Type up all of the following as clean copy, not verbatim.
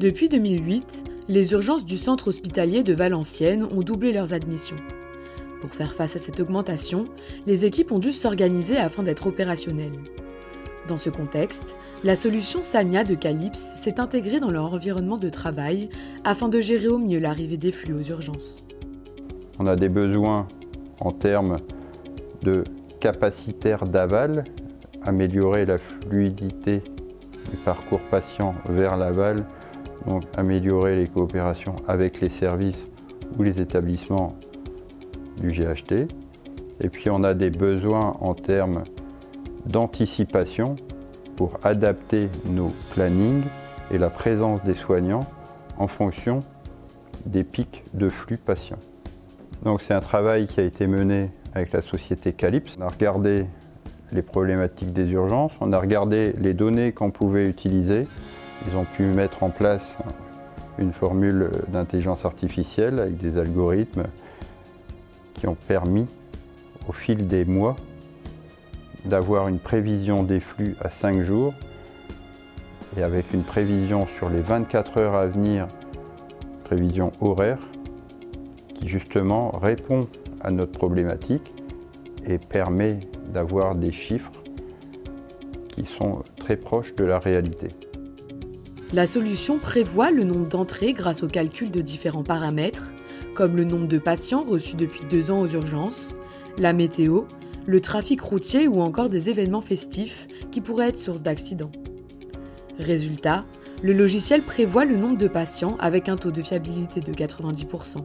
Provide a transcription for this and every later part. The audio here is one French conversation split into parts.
Depuis 2008, les urgences du centre hospitalier de Valenciennes ont doublé leurs admissions. Pour faire face à cette augmentation, les équipes ont dû s'organiser afin d'être opérationnelles. Dans ce contexte, la solution Sania de Calypse s'est intégrée dans leur environnement de travail afin de gérer au mieux l'arrivée des flux aux urgences. On a des besoins en termes de capacitaire d'aval, améliorer la fluidité du parcours patient vers l'aval, donc améliorer les coopérations avec les services ou les établissements du GHT. Et puis on a des besoins en termes d'anticipation pour adapter nos plannings et la présence des soignants en fonction des pics de flux patients. Donc c'est un travail qui a été mené avec la société Calypse. On a regardé les problématiques des urgences, on a regardé les données qu'on pouvait utiliser. Ils ont pu mettre en place une formule d'intelligence artificielle avec des algorithmes qui ont permis, au fil des mois, d'avoir une prévision des flux à 5 jours et avec une prévision sur les 24 heures à venir, prévision horaire, qui justement répond à notre problématique et permet d'avoir des chiffres qui sont très proches de la réalité. La solution prévoit le nombre d'entrées grâce au calcul de différents paramètres, comme le nombre de patients reçus depuis 2 ans aux urgences, la météo, le trafic routier ou encore des événements festifs qui pourraient être source d'accidents. Résultat, le logiciel prévoit le nombre de patients avec un taux de fiabilité de 90%.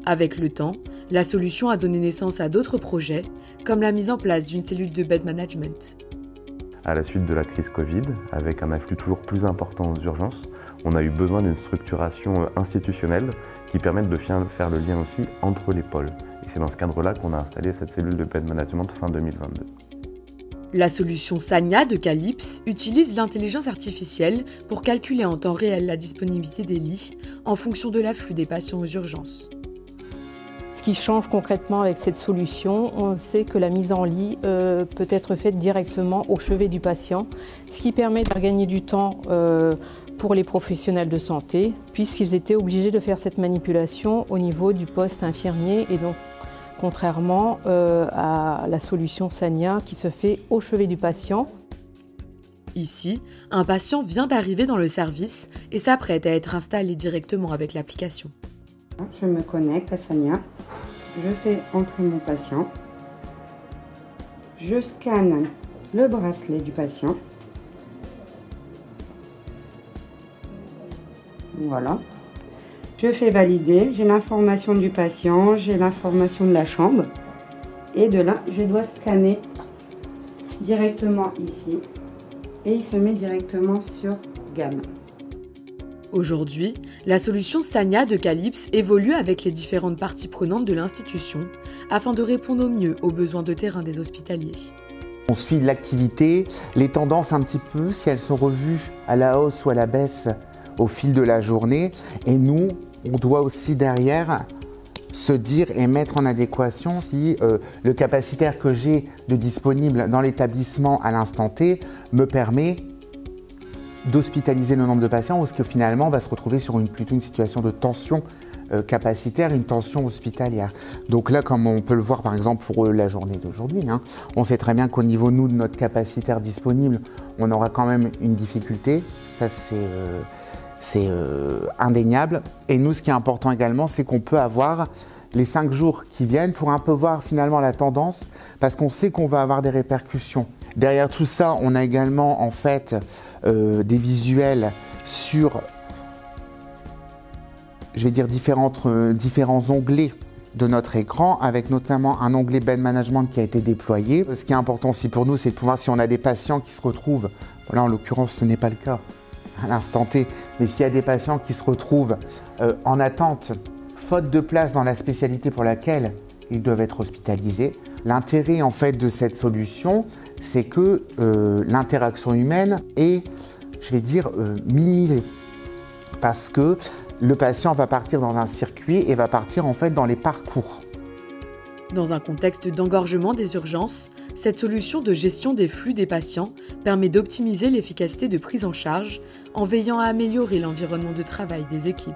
Avec le temps, la solution a donné naissance à d'autres projets, comme la mise en place d'une cellule de bed management. À la suite de la crise Covid, avec un afflux toujours plus important aux urgences, on a eu besoin d'une structuration institutionnelle qui permette de faire le lien aussi entre les pôles. Et c'est dans ce cadre-là qu'on a installé cette cellule de bed management fin 2022. La solution Sania de Calypse utilise l'intelligence artificielle pour calculer en temps réel la disponibilité des lits en fonction de l'afflux des patients aux urgences. Ce qui change concrètement avec cette solution, c'est que la mise en lit peut être faite directement au chevet du patient, ce qui permet de gagner du temps pour les professionnels de santé, puisqu'ils étaient obligés de faire cette manipulation au niveau du poste infirmier, et donc contrairement à la solution Sania qui se fait au chevet du patient. Ici, un patient vient d'arriver dans le service et s'apprête à être installé directement avec l'application. Je me connecte à Sania, je fais entrer mon patient, je scanne le bracelet du patient. Voilà. Je fais valider, j'ai l'information du patient, j'ai l'information de la chambre. Et de là, je dois scanner directement ici. Et il se met directement sur gamme. Aujourd'hui, la solution Sania de Calypse évolue avec les différentes parties prenantes de l'institution afin de répondre au mieux aux besoins de terrain des hospitaliers. On suit l'activité, les tendances un petit peu, si elles sont revues à la hausse ou à la baisse au fil de la journée. Et nous, on doit aussi derrière se dire et mettre en adéquation si le capacitaire que j'ai de disponible dans l'établissement à l'instant T me permet d'hospitaliser le nombre de patients, ou est-ce que finalement on va se retrouver sur plutôt une situation de tension capacitaire, une tension hospitalière. Donc là, comme on peut le voir par exemple pour la journée d'aujourd'hui, on sait très bien qu'au niveau nous de notre capacitaire disponible, on aura quand même une difficulté, ça c'est indéniable. Et nous, ce qui est important également, c'est qu'on peut avoir les 5 jours qui viennent pour un peu voir finalement la tendance, parce qu'on sait qu'on va avoir des répercussions. Derrière tout ça, on a également en fait des visuels sur, je vais dire, différents onglets de notre écran, avec notamment un onglet bed management qui a été déployé. Ce qui est important aussi pour nous, c'est de pouvoir, si on a des patients qui se retrouvent, là en l'occurrence ce n'est pas le cas à l'instant T, mais s'il y a des patients qui se retrouvent en attente, faute de place dans la spécialité pour laquelle ils doivent être hospitalisés, l'intérêt en fait de cette solution, c'est que l'interaction humaine est, je vais dire, minimisée. Parce que le patient va partir dans un circuit et va partir en fait dans les parcours. Dans un contexte d'engorgement des urgences, Cette solution de gestion des flux des patients permet d'optimiser l'efficacité de prise en charge en veillant à améliorer l'environnement de travail des équipes.